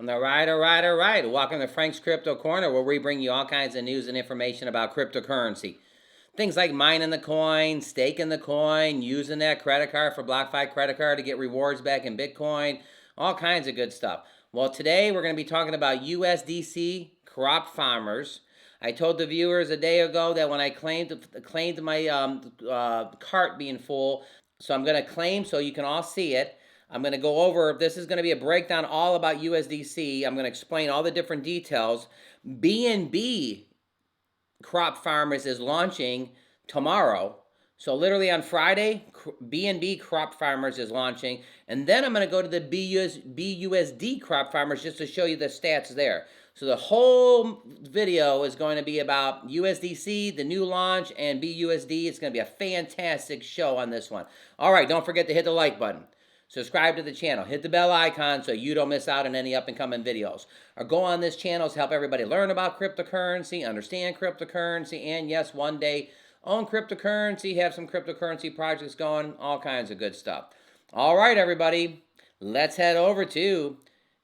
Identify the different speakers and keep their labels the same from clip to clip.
Speaker 1: All right, all right, all right. Welcome to Frank's Crypto Corner, where we bring you all kinds of news and information about cryptocurrency. Things like mining the coin, staking the coin, using that credit card for BlockFi credit card to get rewards back in Bitcoin, all kinds of good stuff. Well, today we're going to be talking about USDC crop farmers. I told the viewers a day ago that when I claimed my cart being full, so I'm going to claim so you can all see it. I'm going to go over, this is going to be a breakdown all about USDC. I'm going to explain all the different details. BNB Crop Farmers is launching tomorrow. So literally on Friday, BNB Crop Farmers is launching. And then I'm going to go to the BUSD Crop Farmers just to show you the stats there. So the whole video is going to be about USDC, the new launch, and BUSD. It's going to be a fantastic show on this one. All right, don't forget to hit the like button. Subscribe to the channel. Hit the bell icon so you don't miss out on any up-and-coming videos. Or go on this channel to help everybody learn about cryptocurrency, understand cryptocurrency, and yes, one day own cryptocurrency, have some cryptocurrency projects going, all kinds of good stuff. All right, everybody, let's head over to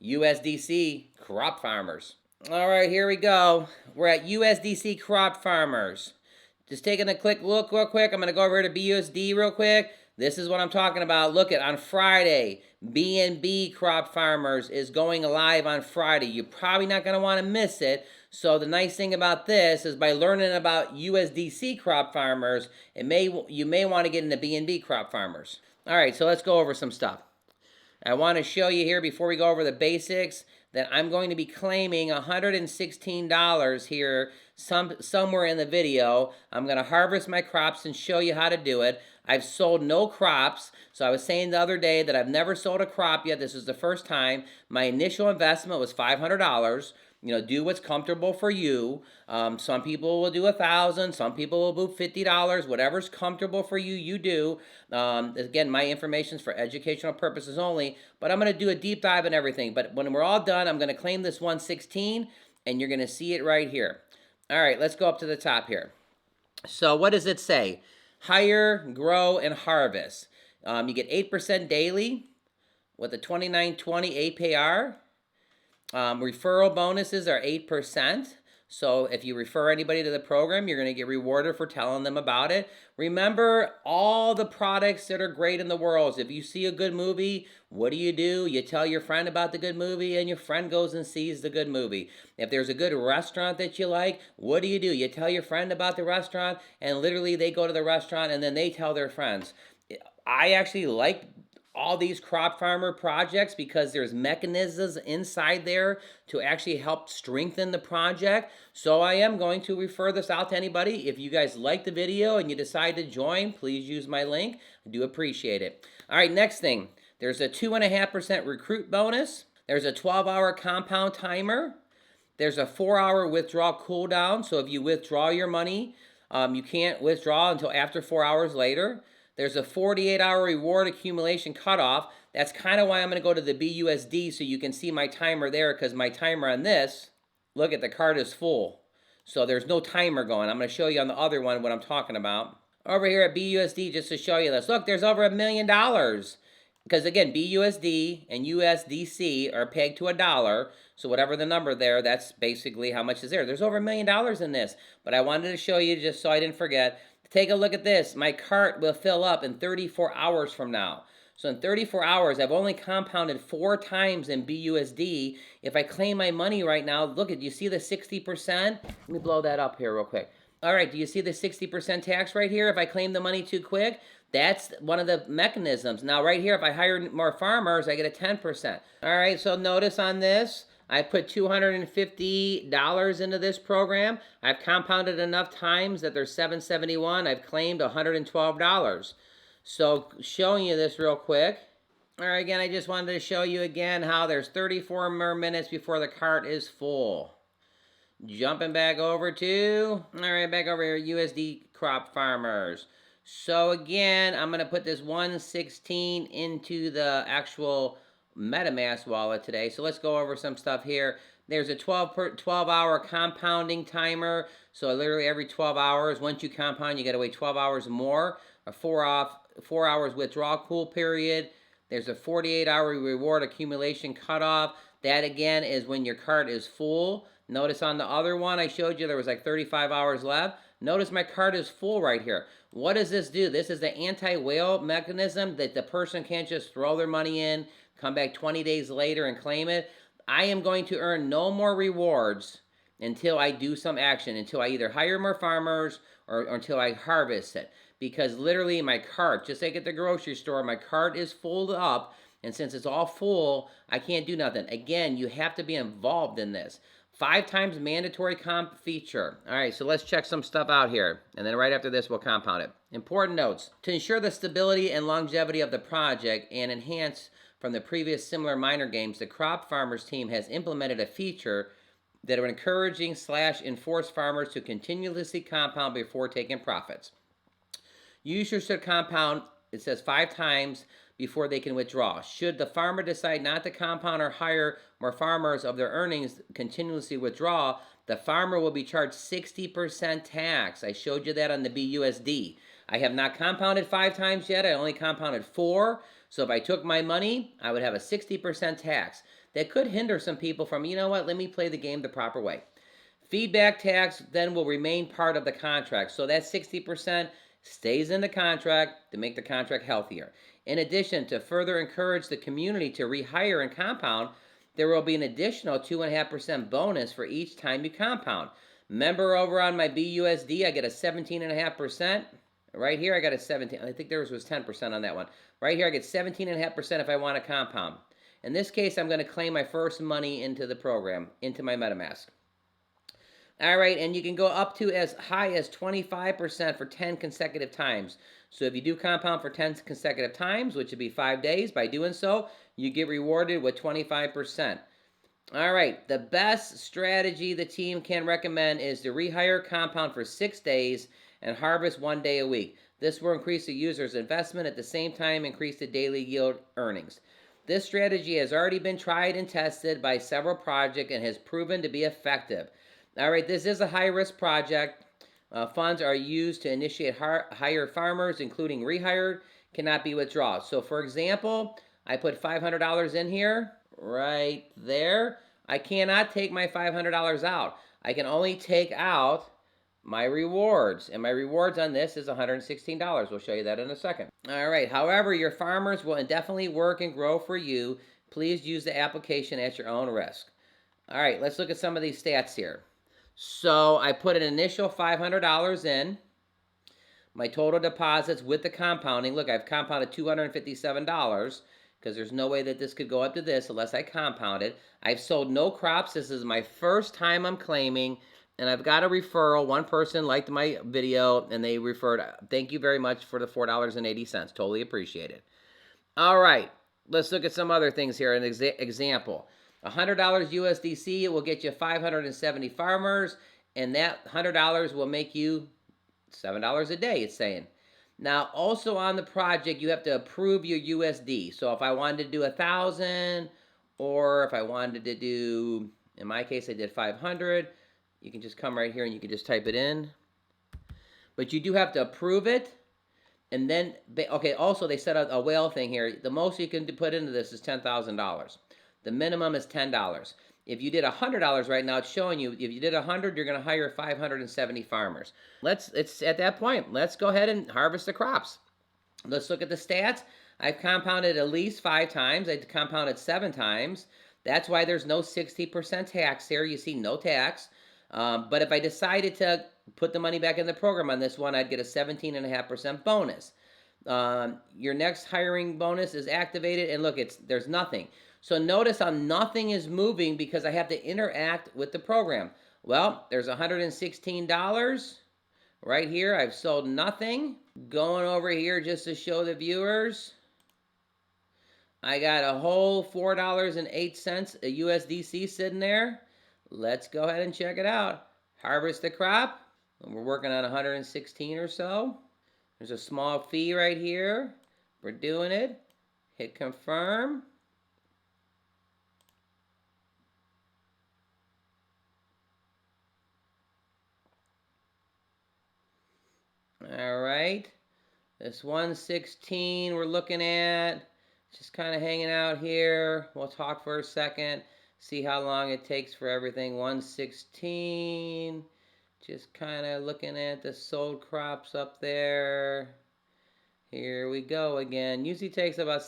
Speaker 1: USDC Crop Farmers. All right, here we go. We're at USDC Crop Farmers. Just taking a quick look real quick. I'm going to go over to BUSD real quick. This is what I'm talking about. Look at on Friday, BNB Crop Farmers is going live on Friday. You're probably not going to want to miss it. So the nice thing about this is by learning about USDC Crop Farmers, you may want to get into BNB Crop Farmers. All right, so let's go over some stuff. I want to show you here before we go over the basics that I'm going to be claiming $116 here somewhere in the video. I'm going to harvest my crops and show you how to do it. I've sold no crops. So I was saying the other day that I've never sold a crop yet. This is the first time. My initial investment was $500. You know, do what's comfortable for you. Some people will do $1,000. Some people will do $50. Whatever's comfortable for you, you do. Again, my information is for educational purposes only. But I'm going to do a deep dive in everything. But when we're all done, I'm going to claim this 116, and you're going to see it right here. All right, let's go up to the top here. So what does it say? Hire, grow, and harvest. You get 8% daily with a 29.20 APR. Referral bonuses are 8%. So if you refer anybody to the program, you're going to get rewarded for telling them about it. Remember all the products that are great in the world. If you see a good movie, what do? You tell your friend about the good movie, and your friend goes and sees the good movie. If there's a good restaurant that you like, what do? You tell your friend about the restaurant, and literally they go to the restaurant, and then they tell their friends. I actually like all these crop farmer projects because there's mechanisms inside there to actually help strengthen the project. So I am going to refer this out to anybody. If you guys like the video and you decide to join, please use my link. I do appreciate it. All right, next thing. There's a 2.5% recruit bonus. There's a 12-hour compound timer. There's a 4-hour withdrawal cooldown. So if you withdraw your money, you can't withdraw until after 4 hours later. There's a 48-hour reward accumulation cutoff. That's kind of why I'm going to go to the BUSD so you can see my timer there, because my timer on this, look at the card is full. So there's no timer going. I'm going to show you on the other one what I'm talking about. Over here at BUSD, just to show you this. Look, there's over $1 million. Because again, BUSD and USDC are pegged to a dollar. So whatever the number there, that's basically how much is there. There's over $1 million in this. But I wanted to show you just so I didn't forget. Take a look at this. My cart will fill up in 34 hours from now. So in 34 hours, I've only compounded 4 times in BUSD. If I claim my money right now, look at, you see the 60%? Let me blow that up here real quick. All right, do you see the 60% tax right here? If I claim the money too quick, that's one of the mechanisms. Now right here, if I hire more farmers, I get a 10%. All right, so notice on this, I put $250 into this program. I've compounded enough times that there's $771. I've claimed $112. So showing you this real quick. All right, again, I just wanted to show you again how there's 34 more minutes before the cart is full. Jumping back over to, all right, back over here, USD Crop Farmers. So again, I'm going to put this 116 into the actual MetaMask wallet today. So let's go over some stuff here. There's a 12-hour compounding timer. So literally every 12 hours, once you compound, you got to wait 12 hours more. A 4 hours withdrawal cool period. There's a 48-hour reward accumulation cutoff. That again is when your cart is full. Notice on the other one I showed you there was like 35 hours left. Notice my cart is full right here. What does this do? This is the anti-whale mechanism that the person can't just throw their money in, come back 20 days later and claim it. I am going to earn no more rewards until I do some action, until I either hire more farmers or until I harvest it. Because literally my cart, just like at the grocery store, my cart is full up, and since it's all full, I can't do nothing. Again, you have to be involved in this. 5 times mandatory comp feature. All right, so let's check some stuff out here. And then right after this, we'll compound it. Important notes. To ensure the stability and longevity of the project and enhance from the previous similar miner games, the Crop Farmers team has implemented a feature that are encouraging / enforce farmers to continuously compound before taking profits. Users should compound, it says 5 times before they can withdraw. Should the farmer decide not to compound or hire more farmers of their earnings continuously withdraw, the farmer will be charged 60% tax. I showed you that on the BUSD. I have not compounded 5 times yet. I only compounded 4. So if I took my money, I would have a 60% tax. That could hinder some people from, you know what, let me play the game the proper way. Feedback tax then will remain part of the contract. So that 60% stays in the contract to make the contract healthier. In addition, to further encourage the community to rehire and compound, there will be an additional 2.5% bonus for each time you compound. Remember over on my BUSD, I get a 17.5%. Right here, I got a 17. I think theirs was 10% on that one. Right here, I get 17.5% if I want to compound. In this case, I'm going to claim my first money into the program, into my MetaMask. All right, and you can go up to as high as 25% for 10 consecutive times. So if you do compound for 10 consecutive times, which would be 5 days, by doing so, you get rewarded with 25%. All right, the best strategy the team can recommend is to rehire compound for 6 days and harvest 1 day a week. This will increase the user's investment, at the same time increase the daily yield earnings. This strategy has already been tried and tested by several projects and has proven to be effective. All right, this is a high-risk project. Funds are used to initiate hire farmers, including rehired, cannot be withdrawn. So, for example, I put $500 in here, right there. I cannot take my $500 out. I can only take out my rewards, and my rewards on this is $116. We'll show you that in a second. All right, however, your farmers will indefinitely work and grow for you. Please use the application at your own risk. All right, let's look at some of these stats here. So I put an initial $500 in. My total deposits with the compounding, look, I've compounded $257 because there's no way that this could go up to this unless I compounded. I've sold no crops. This is my first time I'm claiming, and I've got a referral. One person liked my video, and they referred. Thank you very much for the $4.80. Totally appreciate it. All right, let's look at some other things here. An example. $100 USDC will get you 570 farmers, and that $100 will make you $7 a day, it's saying. Now, also on the project, you have to approve your USD. So if I wanted to do 1,000, or if I wanted to do, in my case, I did 500, you can just come right here and you can just type it in. But you do have to approve it. And then, okay, also they set out a whale thing here. The most you can put into this is $10,000. The minimum is $10. If you did $100 right now, it's showing you, if you did 100, you're going to hire 570 farmers. It's at that point. Let's go ahead and harvest the crops. Let's look at the stats. I've compounded at least 5 times. I compounded 7 times. That's why there's no 60% tax here. You see no tax. But if I decided to put the money back in the program on this one, I'd get a 17.5% bonus. Your next hiring bonus is activated, and look, there's nothing. So notice how nothing is moving because I have to interact with the program. Well, there's $116 right here. I've sold nothing. Going over here just to show the viewers, I got a whole $4.08 a USDC sitting there. Let's go ahead and check it out. Harvest the crop. We're working on 116 or so. There's a small fee right here. We're doing it. Hit confirm. All right. This 116 we're looking at. Just kind of hanging out here. We'll talk for a second. See how long it takes for everything. 116. Just kind of looking at the sold crops up there. Here we go again. Usually takes about,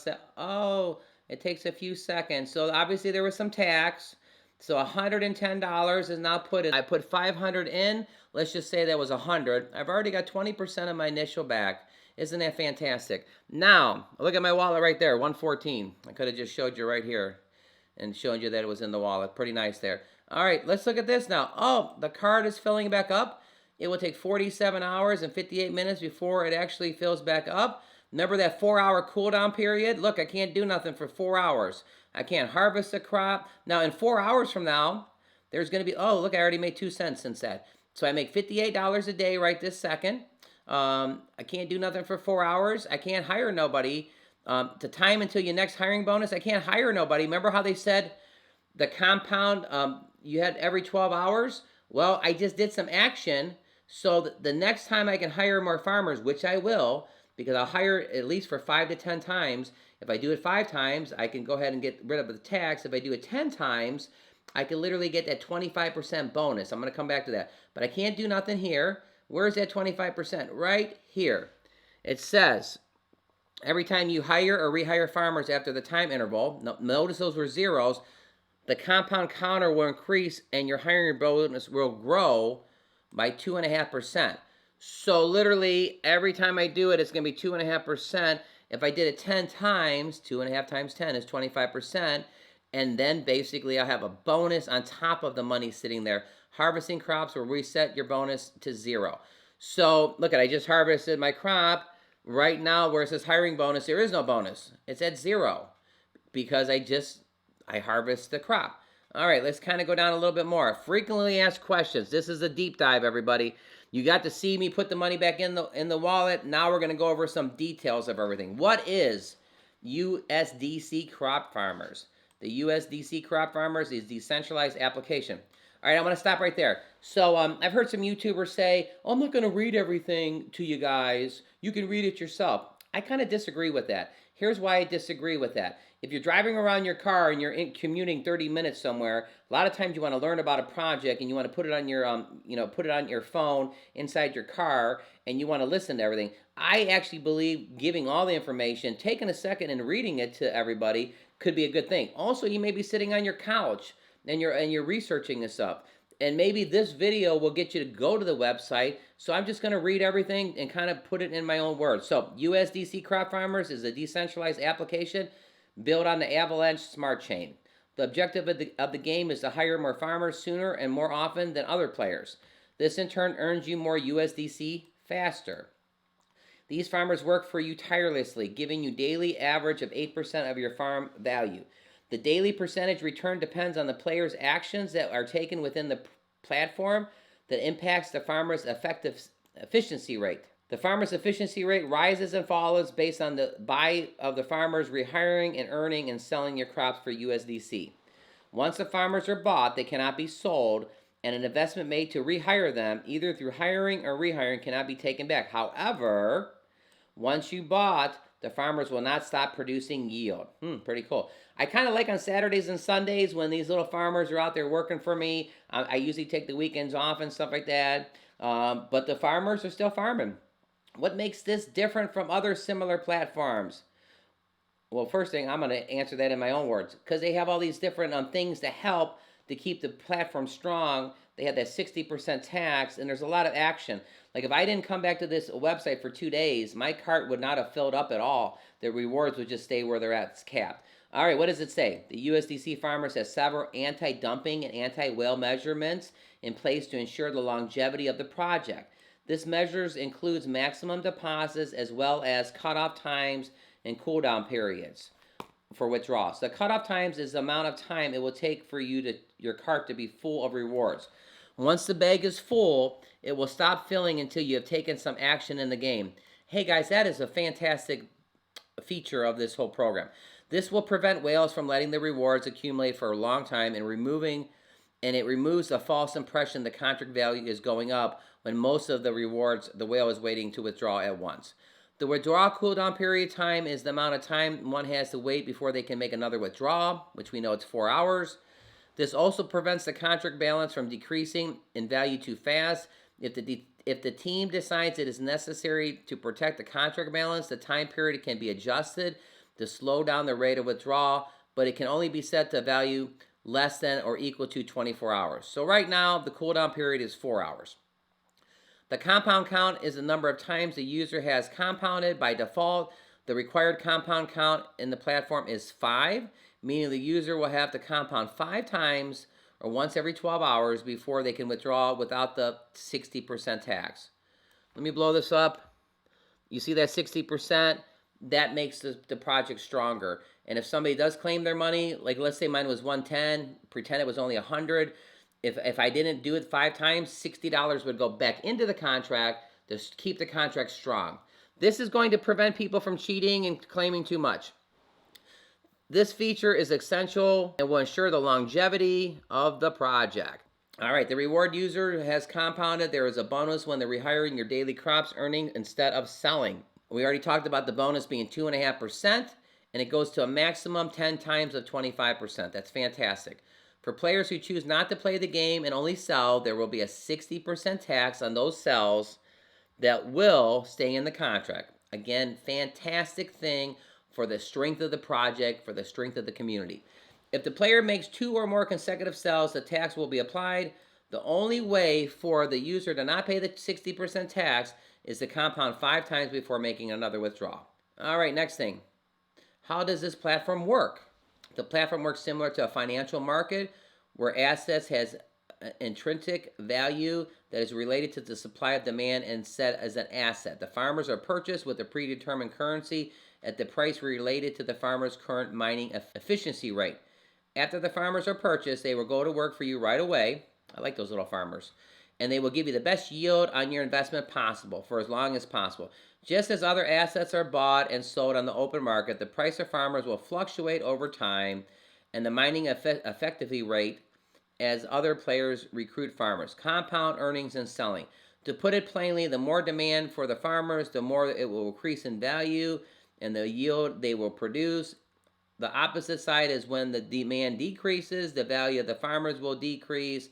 Speaker 1: it takes a few seconds. So obviously there was some tax. So $110 is now put in. I put 500 in. Let's just say that was 100. I've already got 20% of my initial back. Isn't that fantastic? Now, look at my wallet right there, 114. I could have just showed you right here and showed you that it was in the wallet. Pretty nice there. All right, let's look at this now. Oh, the card is filling back up. It will take 47 hours and 58 minutes before it actually fills back up. Remember that 4-hour cooldown period? Look, I can't do nothing for 4 hours. I can't harvest the crop. Now, in 4 hours from now, there's going to be, oh, look, I already made 2 cents since that. So I make $58 a day right this second. I can't do nothing for 4 hours. I can't hire nobody. The time until your next hiring bonus, I can't hire nobody. Remember how they said the compound, you had every 12 hours? Well, I just did some action. So the next time I can hire more farmers, which I will, because I'll hire at least for 5 to 10 times. If I do it 5 times, I can go ahead and get rid of the tax. If I do it 10 times, I can literally get that 25% bonus. I'm going to come back to that. But I can't do nothing here. Where's that 25%? Right here. It says, every time you hire or rehire farmers after the time interval, notice those were zeros, the compound counter will increase and your hiring bonus will grow by 2.5%. So literally, every time I do it, it's going to be 2.5%. If I did it 10 times, 2.5 times 10 is 25%. And then basically I'll have a bonus on top of the money sitting there. Harvesting crops will reset your bonus to 0. So look at, I just harvested my crop. Right now, where it says hiring bonus, there is no bonus. It's at 0 because I harvest the crop. All right, let's kind of go down a little bit more. Frequently asked questions. This is a deep dive, everybody. You got to see me put the money back in the wallet. Now we're going to go over some details of everything. What is USDC Crop Farmers? The USDC Crop Farmers is decentralized application. All right, I'm going to stop right there. So I've heard some YouTubers say, oh, I'm not going to read everything to you guys. You can read it yourself. I kind of disagree with that. Here's why I disagree with that. If you're driving around your car and you're commuting 30 minutes somewhere, a lot of times you want to learn about a project and you want to put it on your, put it on your phone inside your car and you want to listen to everything. I actually believe giving all the information, taking a second and reading it to everybody could be a good thing. Also, you may be sitting on your couch and you're researching this up. And maybe this video will get you to go to the website. So I'm just going to read everything and kind of put it in my own words. So USDC Crop Farmers is a decentralized application built on the Avalanche smart chain. The objective of the game is to hire more farmers sooner and more often than other players. This in turn earns you more USDC faster. These farmers work for you tirelessly, giving you daily average of 8% of your farm value. The daily percentage return depends on the player's actions that are taken within the platform that impacts the farmer's effective efficiency rate. The farmer's efficiency rate rises and falls based on the buy of the farmers rehiring and earning and selling your crops for USDC. Once the farmers are bought, they cannot be sold, and an investment made to rehire them, either through hiring or rehiring, cannot be taken back. However, once you bought, the farmers will not stop producing yield. Pretty cool. I kind of like on Saturdays and Sundays when these little farmers are out there working for me. I usually take the weekends off and stuff like that. But the farmers are still farming. What makes this different from other similar platforms? Well, first thing, I'm going to answer that in my own words. Because they have all these different things to help to keep the platform strong. They have that 60% tax, and there's a lot of action. Like if I didn't come back to this website for 2 days, my cart would not have filled up at all. The rewards would just stay where they're at. It's capped. All right, what does it say? The USDC Farmers has several anti-dumping and anti-whale measurements in place to ensure the longevity of the project. This measures includes maximum deposits as well as cutoff times and cooldown periods for withdrawals. The cutoff times is the amount of time it will take for your cart to be full of rewards. Once the bag is full, it will stop filling until you have taken some action in the game. Hey guys, that is a fantastic feature of this whole program. This will prevent whales from letting the rewards accumulate for a long time and it removes the false impression the contract value is going up when most of the rewards the whale is waiting to withdraw at once. The withdrawal cooldown period time is the amount of time one has to wait before they can make another withdrawal, which we know it's 4 hours. This also prevents the contract balance from decreasing in value too fast. If the team decides it is necessary to protect the contract balance, the time period can be adjusted to slow down the rate of withdrawal, but it can only be set to a value less than or equal to 24 hours. So right now, the cooldown period is 4 hours. The compound count is the number of times the user has compounded. By default, the required compound count in the platform is 5, meaning the user will have to compound 5 times or once every 12 hours before they can withdraw without the 60% tax. Let me blow this up. You see that 60%? That makes the project stronger. And if somebody does claim their money, like let's say mine was 110, pretend it was only 100. If I didn't do it 5 times, $60 would go back into the contract to keep the contract strong. This is going to prevent people from cheating and claiming too much. This feature is essential and will ensure the longevity of the project. All right, the reward user has compounded. There is a bonus when they're rehiring your daily crops earning instead of selling. We already talked about the bonus being 2.5%, and it goes to a maximum 10 times of 25%. That's fantastic. For players who choose not to play the game and only sell, there will be a 60% tax on those sells that will stay in the contract. Again, fantastic thing for the strength of the project, for the strength of the community. If the player makes 2 or more consecutive sells, the tax will be applied. The only way for the user to not pay the 60% tax is to compound 5 times before making another withdrawal. All right, next thing. How does this platform work? The platform works similar to a financial market where assets has intrinsic value that is related to the supply of demand and set as an asset. The farmers are purchased with a predetermined currency at the price related to the farmer's current mining efficiency rate. After the farmers are purchased, they will go to work for you right away. I like those little farmers. And they will give you the best yield on your investment possible for as long as possible. Just as other assets are bought and sold on the open market, the price of farmers will fluctuate over time and the mining effectively rate as other players recruit farmers. Compound earnings and selling. To put it plainly, the more demand for the farmers, the more it will increase in value and the yield they will produce. The opposite side is when the demand decreases, the value of the farmers will decrease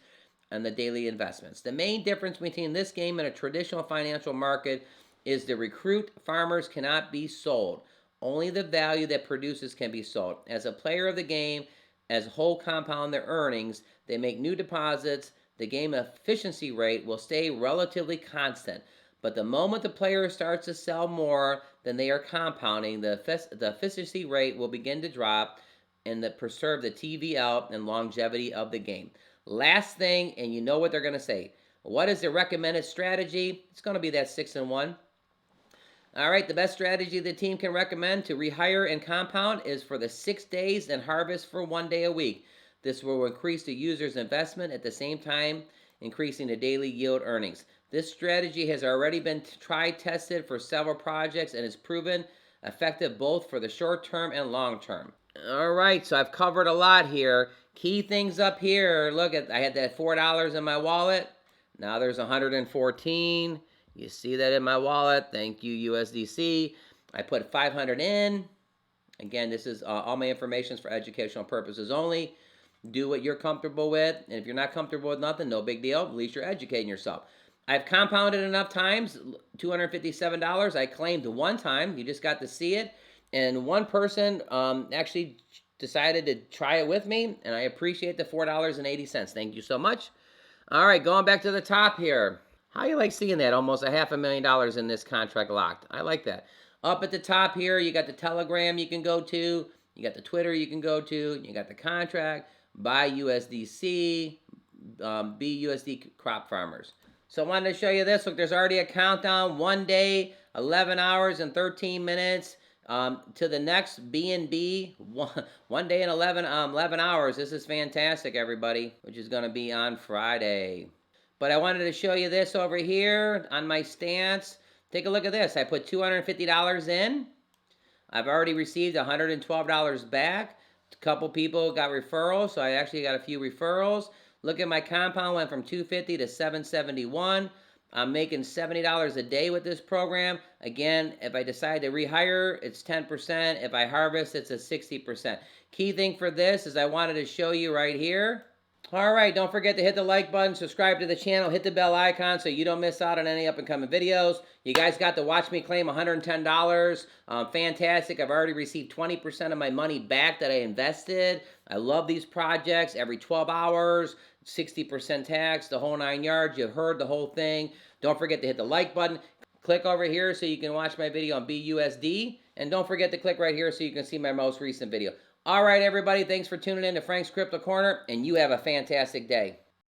Speaker 1: and the daily investments. The main difference between this game and a traditional financial market is the recruit farmers cannot be sold. Only the value that produces can be sold. As a player of the game, as whole compound their earnings, they make new deposits. The game efficiency rate will stay relatively constant. But the moment the player starts to sell more than they are compounding, the efficiency rate will begin to drop and preserve the TVL and longevity of the game. Last thing, and you know what they're going to say. What is the recommended strategy? It's going to be that 6-1. All right, the best strategy the team can recommend to rehire and compound is for the 6 days and harvest for 1 day a week. This will increase the user's investment at the same time, increasing the daily yield earnings. This strategy has already been tried, tested for several projects and is proven effective both for the short term and long term. All right, so I've covered a lot here. Key things up here. Look, I had that $4 in my wallet. Now there's 114. You see that in my wallet. Thank you, USDC. I put 500 in. Again, this is all my information is for educational purposes only. Do what you're comfortable with. And if you're not comfortable with nothing, no big deal. At least you're educating yourself. I've compounded enough times, $257. I claimed one time. You just got to see it. And one person actually decided to try it with me. And I appreciate the $4.80. Thank you so much. All right, going back to the top here. How you like seeing that? Almost $500,000 in this contract locked. I like that. Up at the top here, you got the Telegram you can go to. You got the Twitter you can go to. You got the contract. Buy USDC. Be USD Crop Farmers. So I wanted to show you this. Look, there's already a countdown. 1 day, 11 hours, and 13 minutes to the next BNB. 1 day and 11 hours. This is fantastic, everybody, which is going to be on Friday. But I wanted to show you this over here on my stance. Take a look at this. I put $250 in. I've already received $112 back. A couple people got referrals, so I actually got a few referrals. Look at my compound, went from $250 to $771. I'm making $70 a day with this program. Again, if I decide to rehire, it's 10%. If I harvest, it's a 60%. Key thing for this is I wanted to show you right here. All right, don't forget to hit the like button, subscribe to the channel, hit the bell icon so you don't miss out on any up and coming videos. You guys got to watch me claim $110. Fantastic. I've already received 20% of my money back that I invested. I love these projects. Every 12 hours, 60% tax, the whole 9 yards. You heard the whole thing. Don't forget to hit the like button. Click over here so you can watch my video on BUSD. And don't forget to click right here so you can see my most recent video. All right, everybody, thanks for tuning in to Frank's Crypto Corner, and you have a fantastic day.